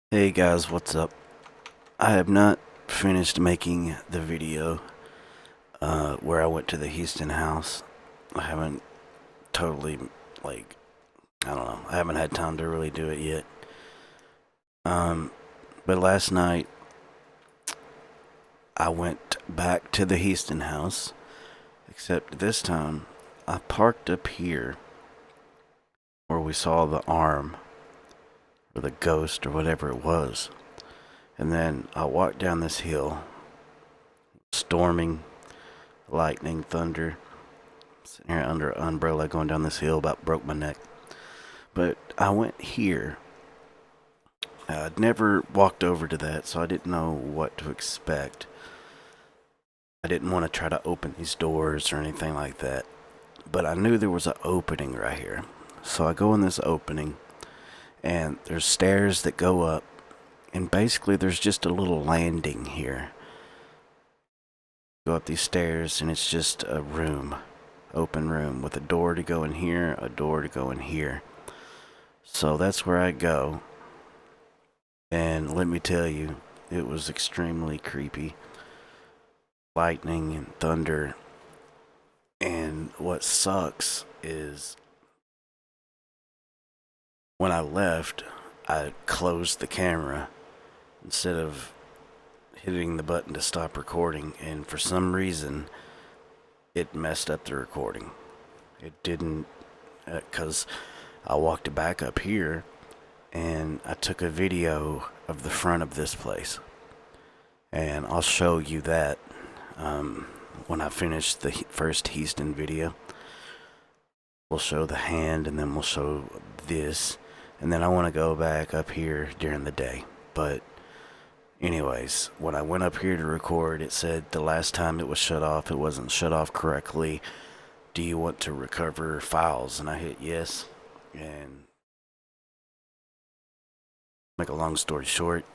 Hey guys, what's up? I have not finished making the video where I went to the Hiestand House. I haven't totally, I don't know, I haven't had time to really do it yet. Um, but last night I went back to the Hiestand House, except this time I parked up here where we saw the arm, or the ghost, or whatever it was. And then I walked down this hill, storming, lightning, thunder. Sitting here under an umbrella going down this hill, about broke my neck. But I went here. I'd never walked over to that, so I didn't know what to expect. I didn't want to try to open these doors or anything like that. But I knew there was an opening right here. So I go in this opening, and there's stairs that go up. And basically there's just a little landing here. Go up these stairs, and it's just a room. Open room with a door to go in here, a door to go in here. So that's where I go. And let me tell you, it was extremely creepy. Lightning and thunder. And what sucks is when I left, I closed the camera instead of hitting the button to stop recording. And for some reason, it messed up the recording. It didn't, because I walked back up here and I took a video of the front of this place, and I'll show you that when I finish the first Hiestand video. We'll show the hand, and then we'll show this, and then I want to go back up here during the day. But anyways, when I went up here to record, it said the last time it was shut off, it wasn't shut off correctly. Do you want to recover files? And I hit yes. And make a long story short,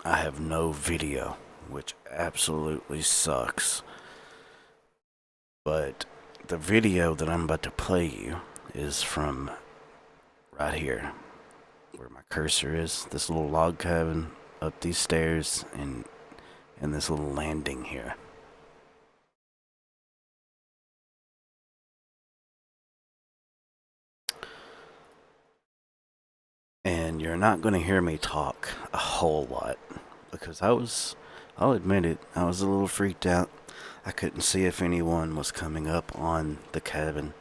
I have no video, which absolutely sucks. But the video that I'm about to play you is from right here, where my cursor is. This little log cabin up these stairs, and this little landing here. And you're not going to hear me talk a whole lot, because I'll admit it, I was a little freaked out. I couldn't see if anyone was coming up on the cabin.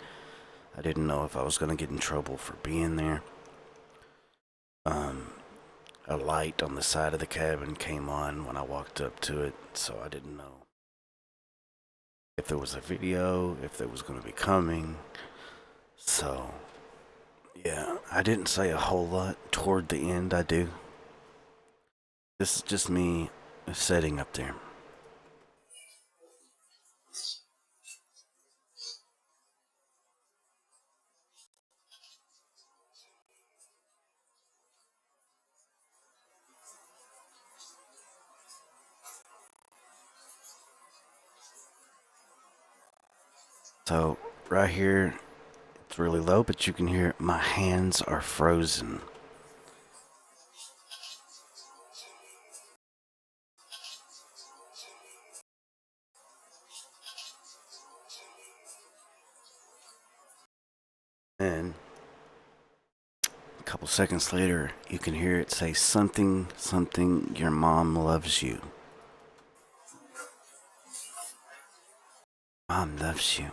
I didn't know if I was going to get in trouble for being there. A light on the side of the cabin came on when I walked up to it, so I didn't know if there was a video, if there was going to be coming. So yeah, I didn't say a whole lot. Toward the end, I do. This is just me setting up there. So right here, it's really low, but you can hear my hands are frozen. And a couple seconds later, you can hear it say something, something, your mom loves you. Mom loves you.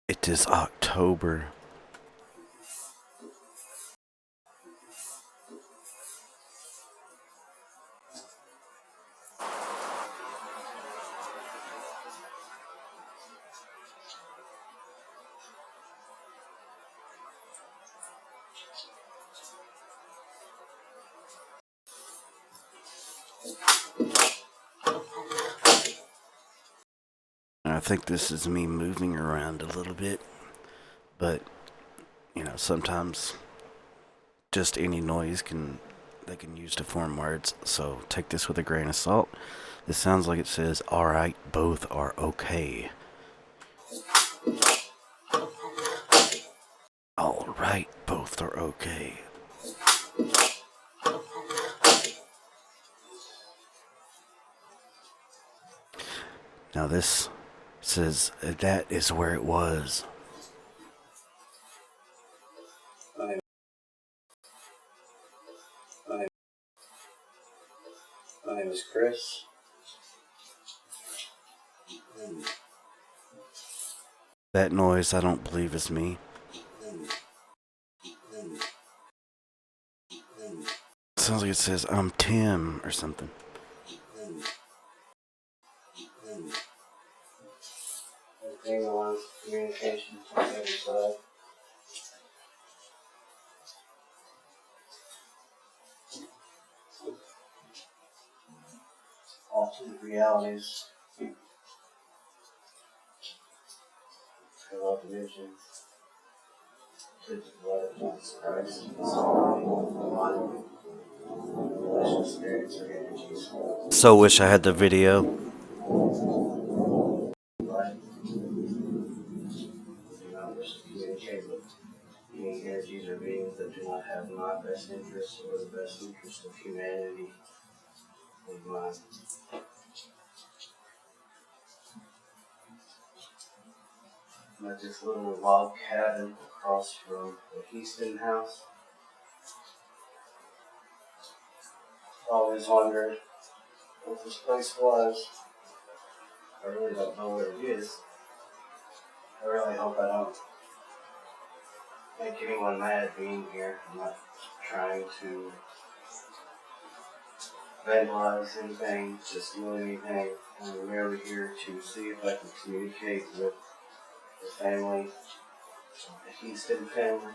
It is October. And I think this is me moving around a little bit, but sometimes just any noise they can use to form words, so take this with a grain of salt. This sounds like it says, alright, both are okay. if they're okay. Now this says that is where it was. My name is Chris. That noise, I don't believe is me. It sounds like it says, I'm Tim or something. Everything on communication from the other side. Alternate realities. Hello, dimensions. What it wants, Christ. Spirits or energies. So wish I had the video. Right? Do not wish to communicate with being energies or beings that do not have my best interests or the best interest of humanity in mind. I'm at this little log cabin across from the Hiestand House. Always wondered what this place was. I really don't know what it is. I really hope I don't make anyone mad being here. I'm not trying to vandalize anything, just do anything. I'm merely here to see if I can communicate with the family, the Hiestand family.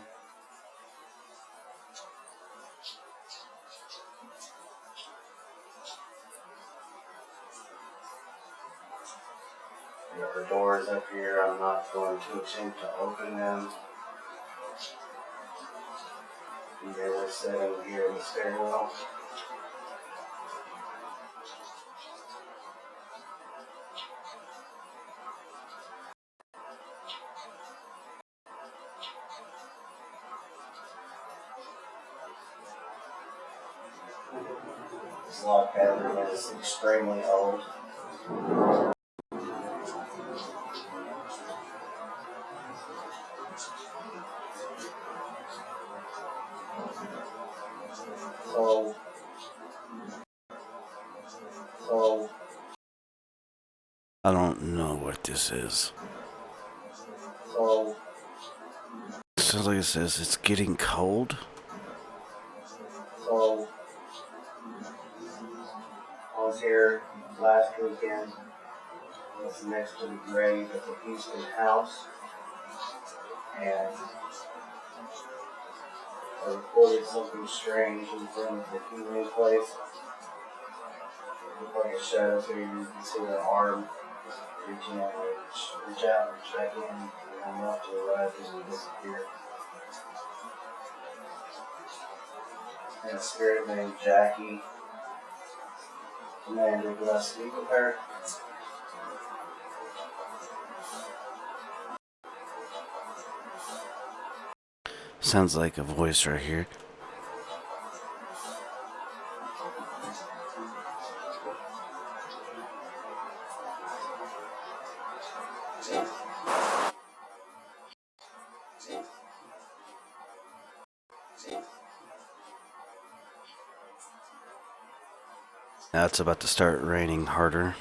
There are doors up here. I'm not going to attempt to open them. They were sitting here in the stairwell. This log cabin is extremely old. So, I don't know what this is. so, Sounds like it says it's getting cold. so, I was here last weekend. I was next to the grave at the Hiestand House, and I reported something strange in front of the healing place. It looked like a shadow figure. You can see the arm reaching out, reach back in, and left to the right and disappear. And a spirit named Jackie demanded that I speak with her. Sounds like a voice right here. Now it's about to start raining harder.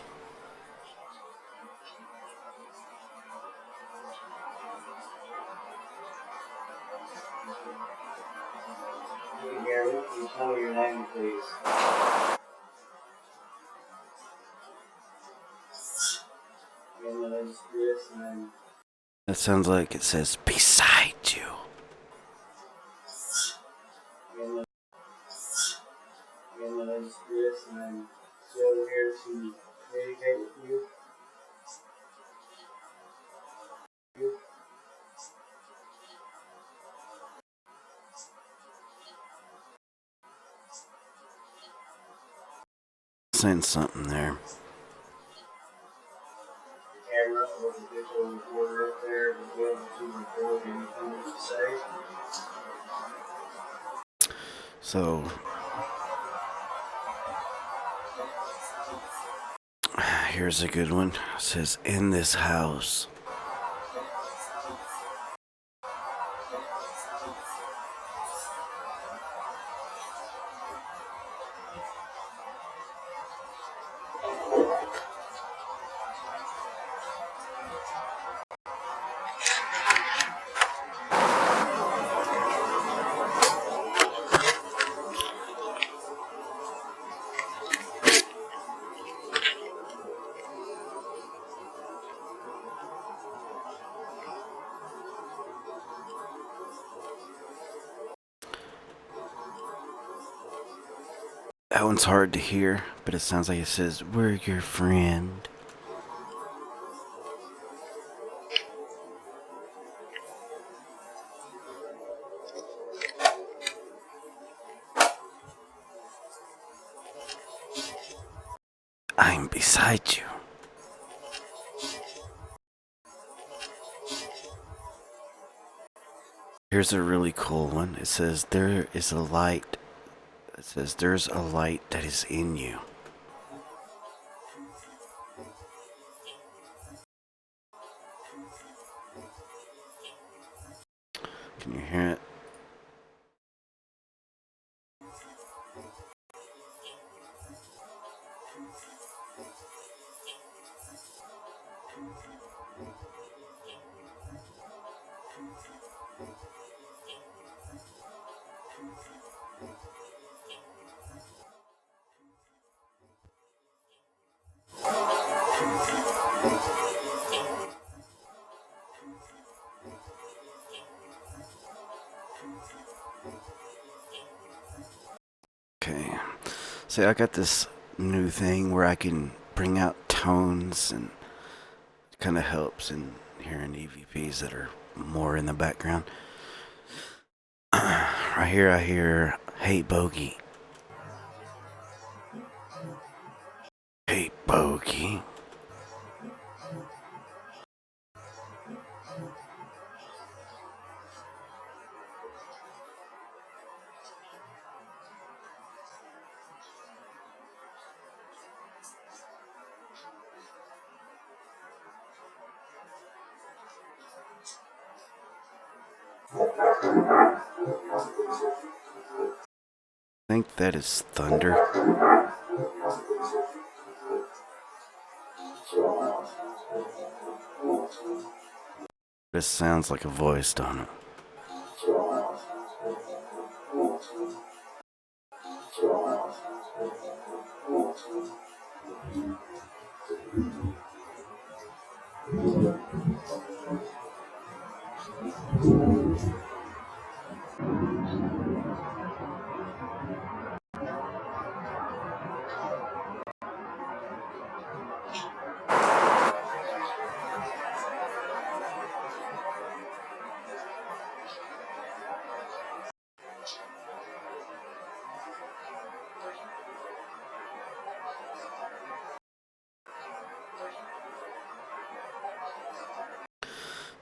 You can hear me? Can you tell me your name, please? Again, my name is Chris, and That sounds like it says beside you. again, my name is Chris, and I'm still here to communicate with you. Saying something there. Camera or the picture. digital recorder up there to be able to record anything that you say. So, here's a good one. It says, in this house. That one's hard to hear, but it sounds like it says, we're your friend. I'm beside you. Here's a really cool one. It says, there is a light. It says, there's a light that is in you. Can you hear it? Okay. See, I got this new thing where I can bring out tones, and it kind of helps in hearing EVPs that are more in the background. Right here I hear, hey Bogey. Hey Bogey. I think that is thunder. This sounds like a voice, don't it?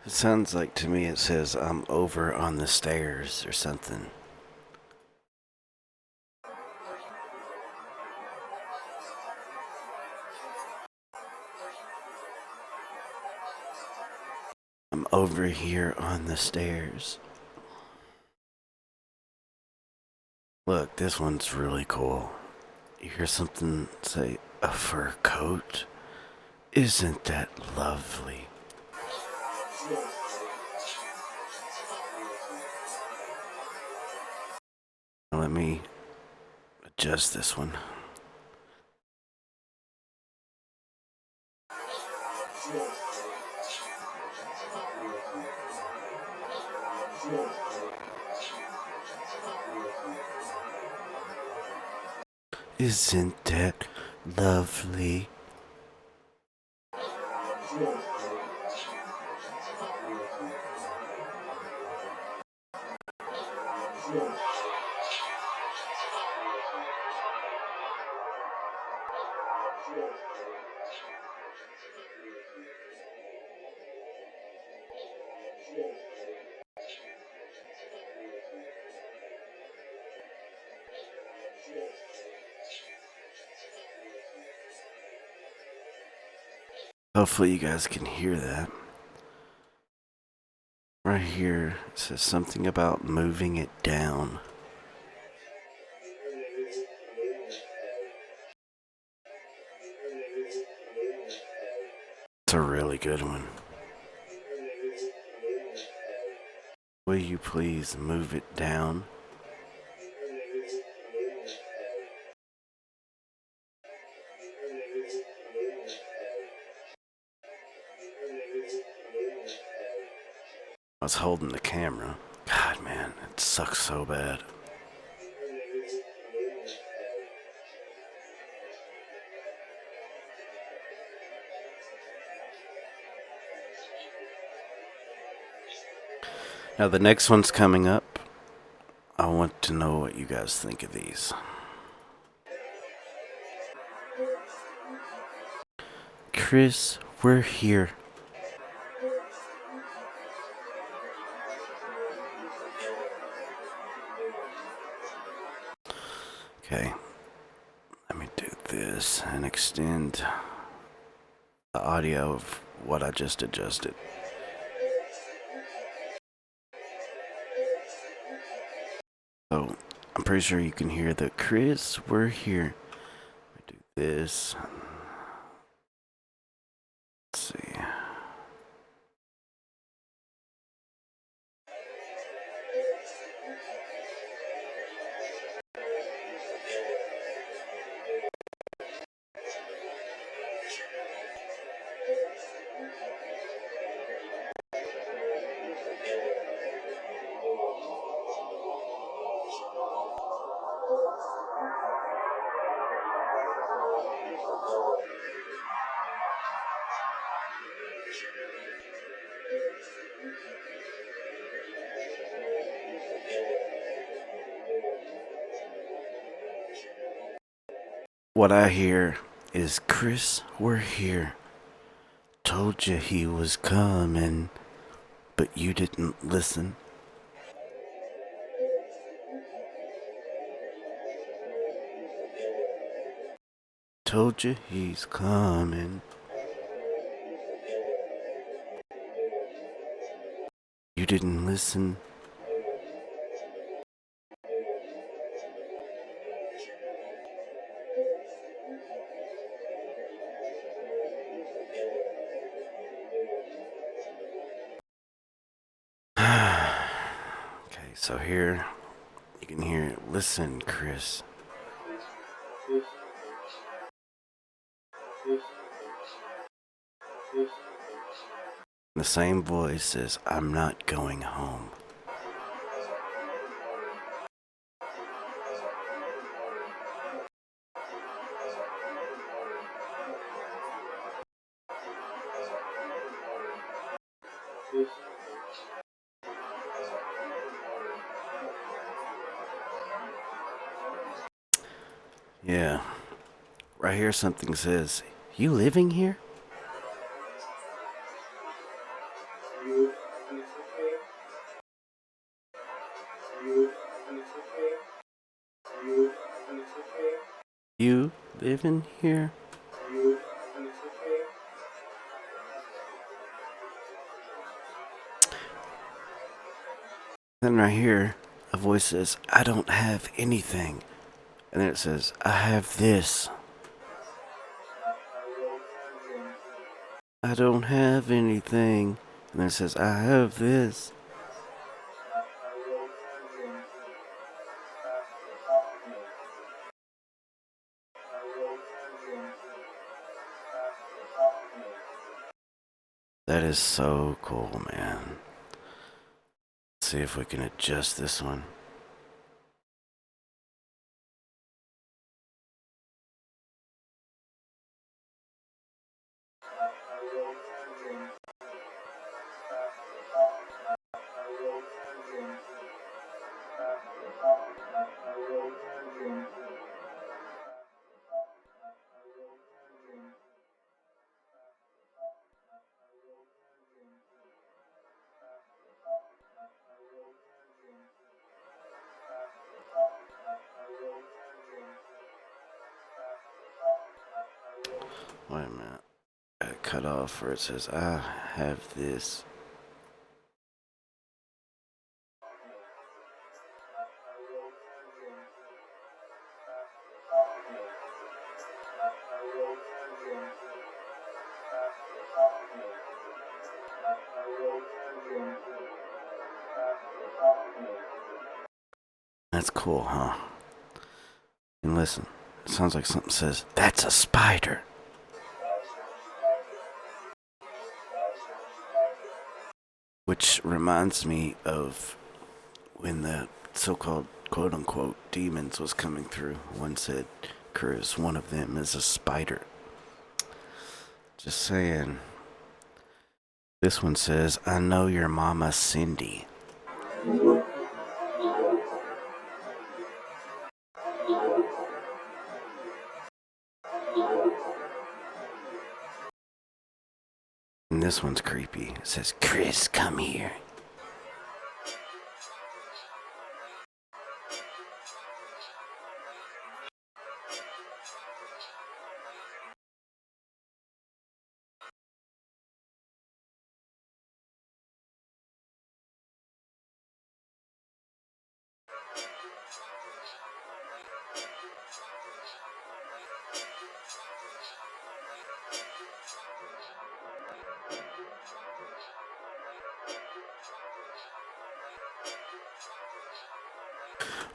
It sounds like, to me, it says I'm over on the stairs or something. I'm over here on the stairs. Look, this one's really cool. You hear something say, a fur coat? Isn't that lovely? Let me adjust this one. Isn't that lovely? Hopefully you guys can hear that. Right here, it says something about moving it down. It's a really good one. Will you please move it down? I was holding the camera. God, man, it sucks so bad. Now, the next one's coming up. I want to know what you guys think of these. Chris, we're here. Okay, let me do this and extend the audio of what I just adjusted. So, I'm pretty sure you can hear the Chris, we're here. Let me do this. Let's see. What I hear is Chris, we're here. Told you he was coming, but you didn't listen. Told you he's coming. You didn't listen. Okay, so here you can hear it. Listen, Chris. The same voice says, I'm not going home. Yeah. Right here something says, you living here? You living here? Then right here, a voice says, I don't have anything. And then it says, I have this. I don't have anything. And then it says, I have this. That is so cool, man. Let's see if we can adjust this one. Wait a minute. I cut off where it says I have this. That's cool, huh? And listen, it sounds like something says, "That's a spider." Which reminds me of when the so-called quote-unquote demons was coming through. One said, "Chris, one of them is a spider." Just saying. This one says, "I know your mama Cindy." And this one's creepy. It says, "Chris, come here."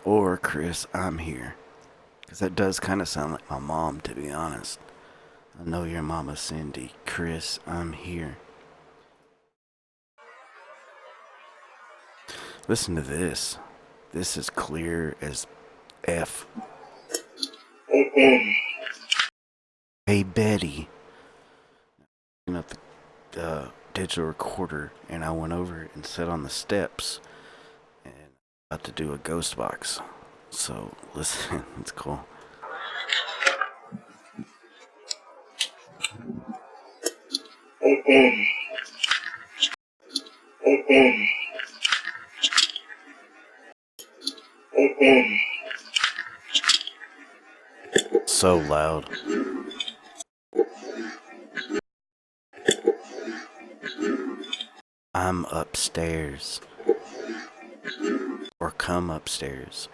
Or, "Chris, I'm here." Because that does kind of sound like my mom, to be honest. "I know your mama Cindy. Chris, I'm here." Listen to this. This is clear as F. "Hey, Betty." Picking up the digital recorder, and I went over and sat on the steps and about to do a Ghostbox. So, listen, it's cool. So loud. "I'm upstairs." Or "come upstairs."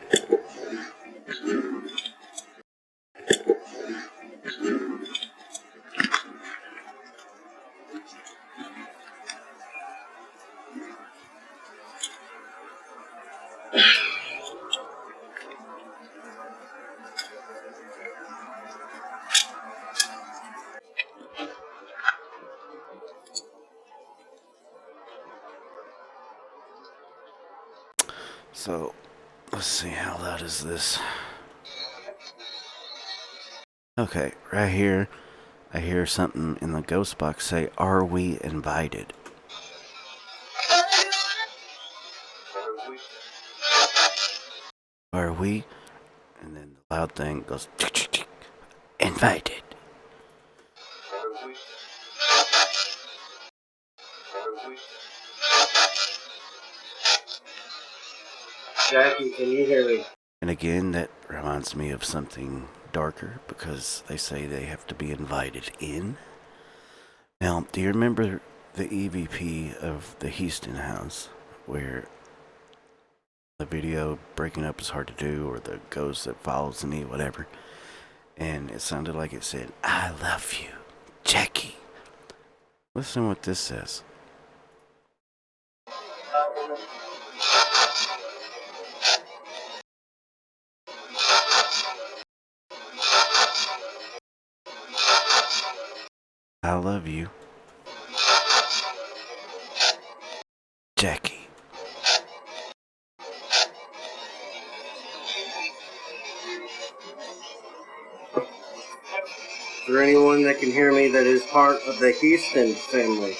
So, let's see, how loud is this? Okay, right here, I hear something in the ghost box say, "Are we invited?" "Are we?" And then the loud thing goes, "Tick, tick, tick. Invited." Jackie, can you hear me? And again, that reminds me of something darker because they say they have to be invited in. Now, do you remember the EVP of the Hiestand House where the video breaking up is hard to do, or the ghost that follows me, whatever? And it sounded like it said, "I love you, Jackie." Listen what this says. "I love you, Jackie." Is there anyone that can hear me that is part of the Hiestand family?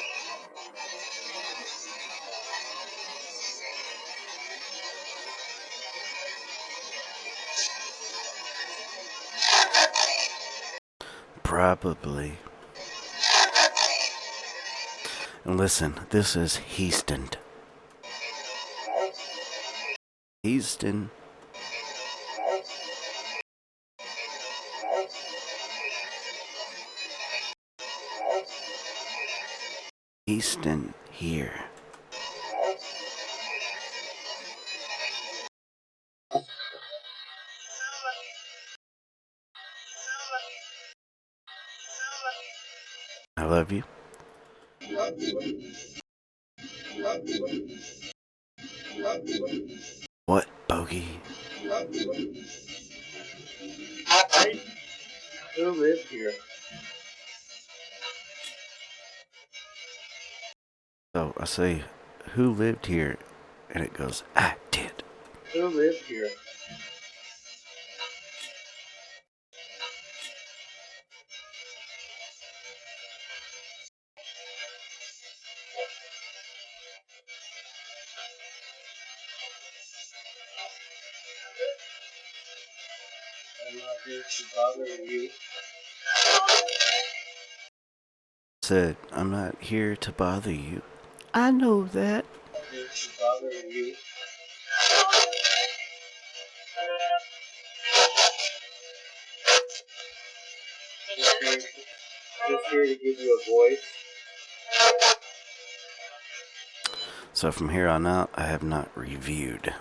Probably. And listen, this is Hiestand. Hiestand. Hiestand here. I love you. What, Bogey? Who lives here? So I say, who lived here? And it goes, I did. Who lives here? I'm not here to bother you. Said, I'm not here to bother you. I know that. I'm here to bother you. Just here to give you a voice. So from here on out, I have not reviewed.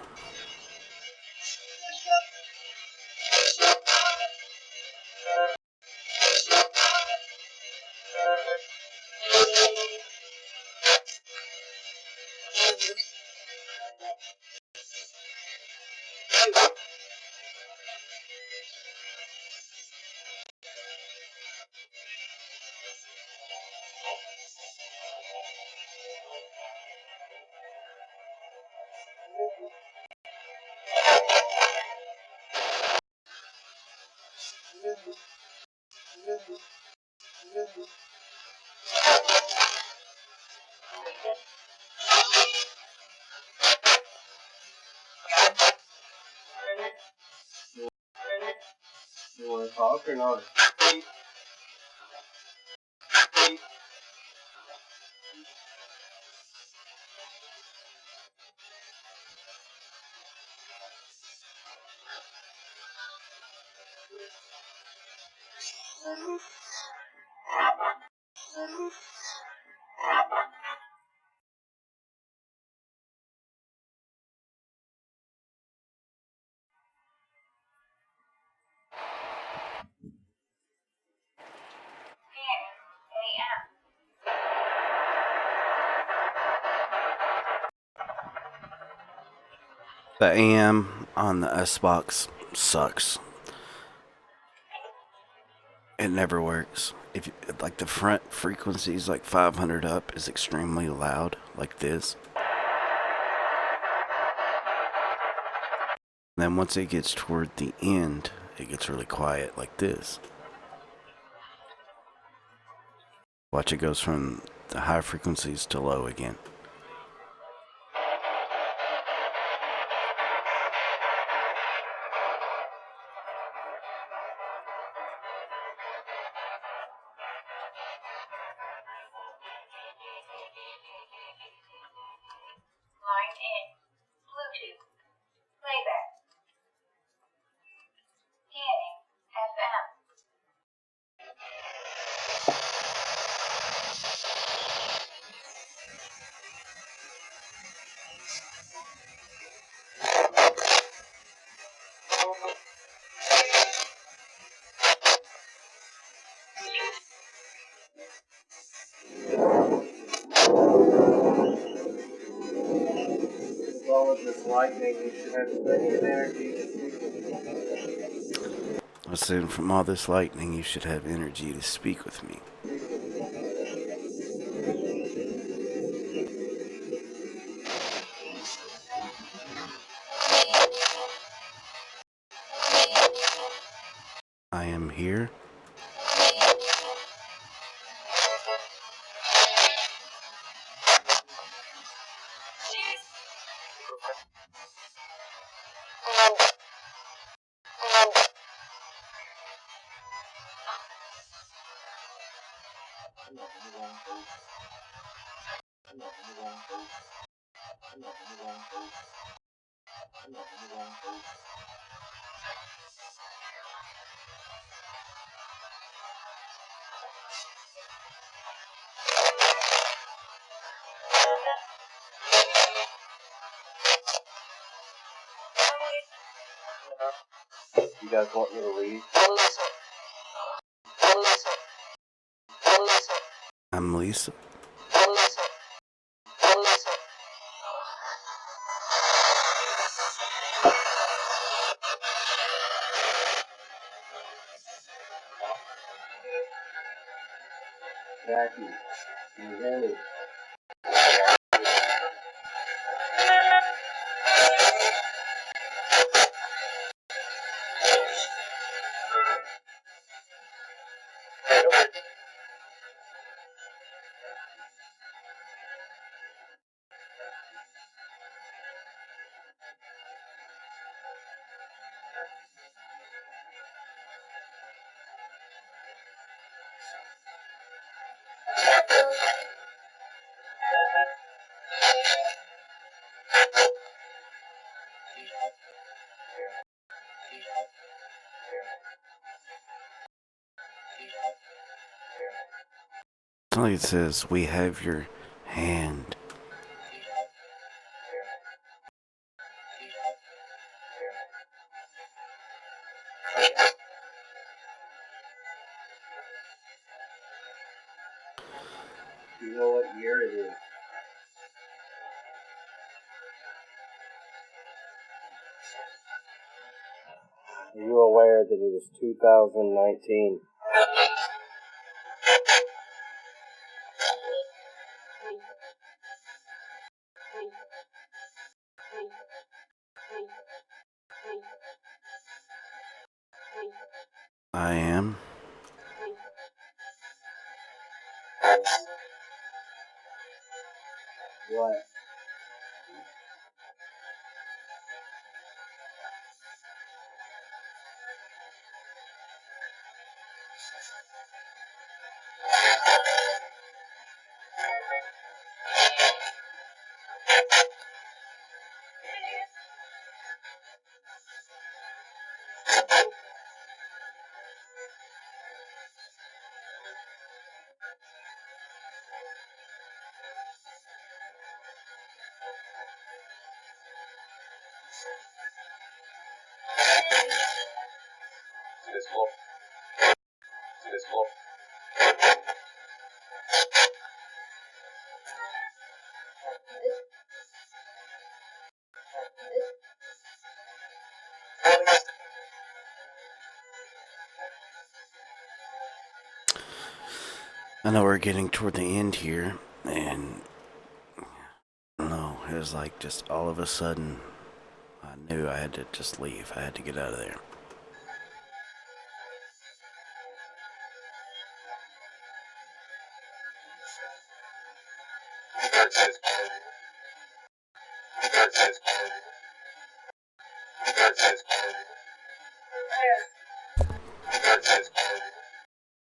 You want to talk or not? The AM on the Xbox sucks. It never works. If you, like the front frequencies, like 500 up, is extremely loud, like this. And then once it gets toward the end, it gets really quiet, like this. Watch, it goes from the high frequencies to low again. Line in. Bluetooth. Playback. Scanning. FM. As well as this lightning, you should have plenty of energy to speak with me. I said, from all this lightning, you should have energy to speak with me. I am here. You guys want me to leave? I'm Lisa. Jackie, you hear me? Like it says, we have your hand. You know what year it is? Are you aware that it is 2019? I am. What? I know we're getting toward the end here, and I don't know, it was like just all of a sudden, I knew I had to just leave. I had to get out of there.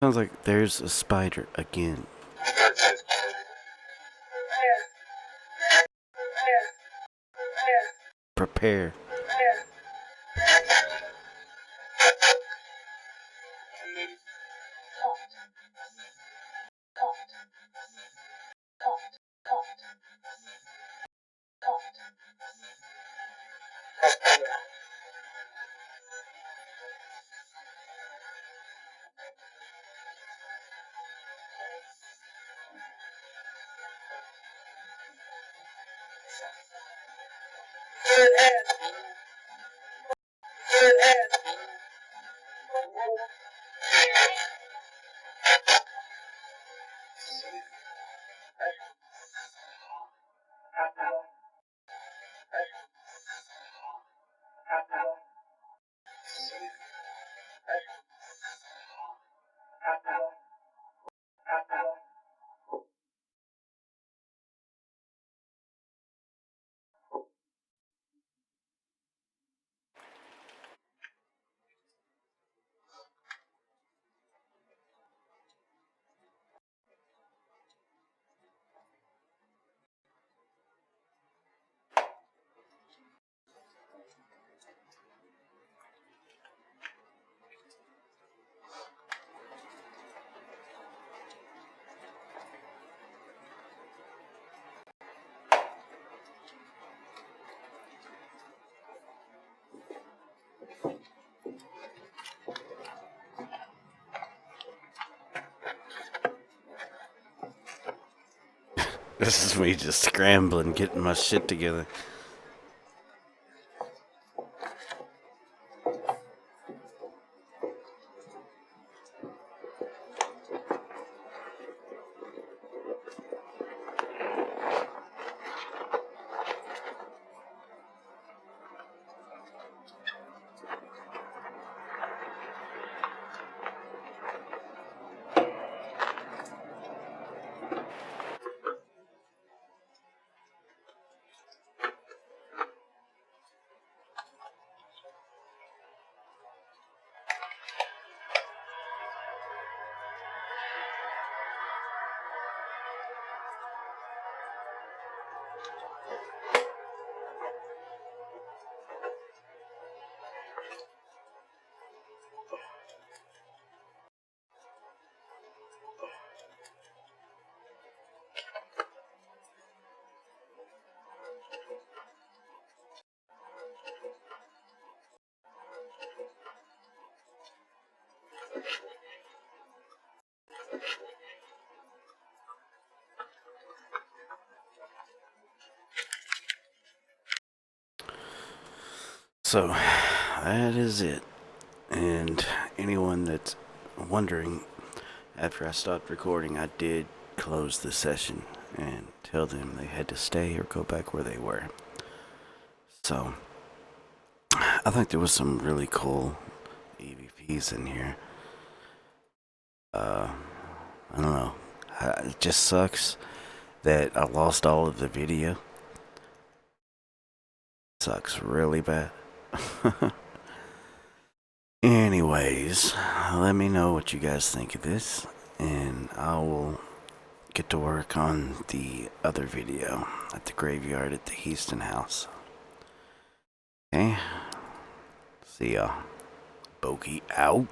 Sounds like there's a spider again. Prepare. This is me just scrambling, getting my shit together. So, that is it. And anyone that's wondering, after I stopped recording, I did close the session and tell them they had to stay or go back where they were. So, I think there was some really cool EVPs in here. I don't know. It just sucks that I lost all of the video. Sucks really bad. Anyways, let me know what you guys think of this, and I will get to work on the other video at the graveyard at the Hiestand House. Okay? See ya. Bogey out.